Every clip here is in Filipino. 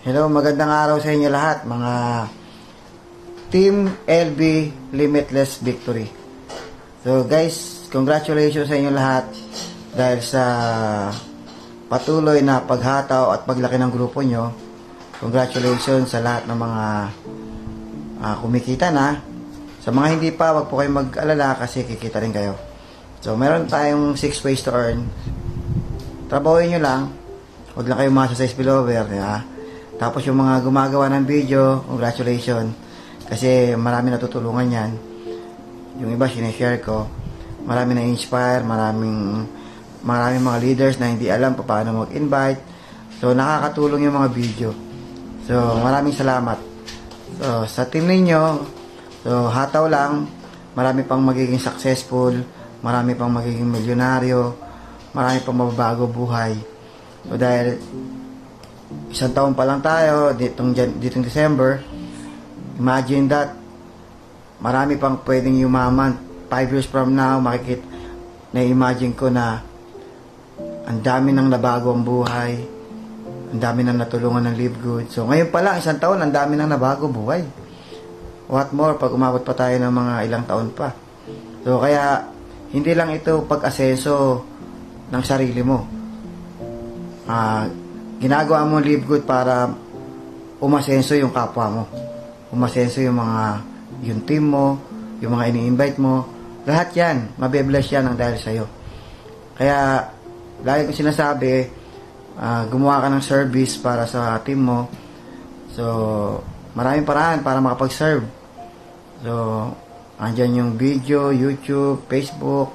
Hello, magandang araw sa inyo lahat, mga Team LB Limitless Victory. So guys, congratulations sa inyo lahat dahil sa patuloy na paghataw at paglaki ng grupo nyo. Congratulations sa lahat ng mga kumikita na. Sa mga hindi pa, wag po kayong mag-alala kasi kikita rin kayo. So meron tayong 6 ways to earn. Trabahoin nyo lang, huwag lang kayong masa sa spillover, Tapos yung mga gumagawa ng video, congratulations. Kasi marami natutulungan yan. Yung iba, sineshare ko. Marami na-inspire, maraming mga leaders na hindi alam paano mag-invite. So, nakakatulong yung mga video. So, maraming salamat. So, sa team ninyo, so, hataw lang. Marami pang magiging successful. Marami pang magiging milyonaryo. Marami pang mababago buhay. So, dahil isang taon pa lang tayo ditong December, imagine that marami pang pwedeng yumaman. 5 years from now, na-imagine ko na ang dami nang nabago ang buhay, ang dami nang natulungan ng live good. So ngayon pa lang, isang taon, ang dami nang nabago buhay. What more pag umabot pa tayo ng mga ilang taon pa. So kaya hindi lang ito pag-asenso ng sarili mo. Ginagawa mo live good para umasenso yung kapwa mo. Umasenso yung team mo, yung mga ini-invite mo. Lahat yan, mabe-bless yan ang dahil sa'yo. Kaya, lagi ko sinasabi, gumawa ka ng service para sa team mo. So, maraming paraan para makapag-serve. So, andyan yung video, YouTube, Facebook,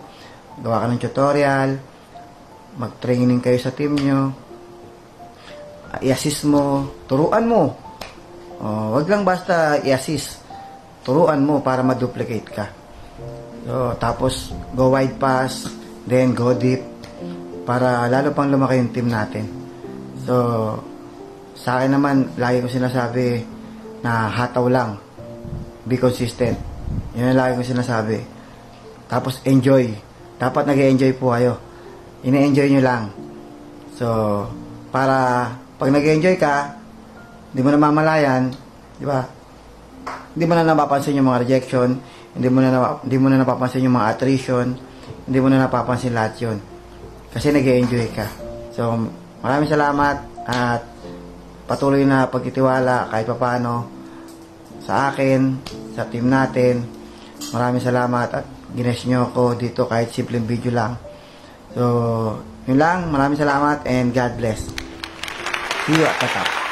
gawa ka ng tutorial, mag-training kayo sa team nyo, i-assist mo, turuan mo. Wag lang basta i-assist. Turuan mo para ma-duplicate ka. So, tapos go wide pass, then go deep para lalo pang lumaki yung team natin. So, sa akin naman, lagi ko sinasabi na hataw lang. Be consistent. Yun ang lagi ko sinasabi. Tapos enjoy. Dapat nag-enjoy po kayo. Ine-enjoy nyo lang. So, para pag nag-enjoy ka, hindi mo namamalayan, di ba? Hindi mo na napapansin yung mga rejection, hindi mo na napapansin yung mga attrition, hindi mo na napapansin lahat yun. Kasi nag-enjoy ka. So, maraming salamat at patuloy na pagtitiwala kahit papaano sa akin, sa team natin. Maraming salamat at gines nyo ako dito kahit simpleng video lang. So, yun lang. Maraming salamat and God bless. See you at the top.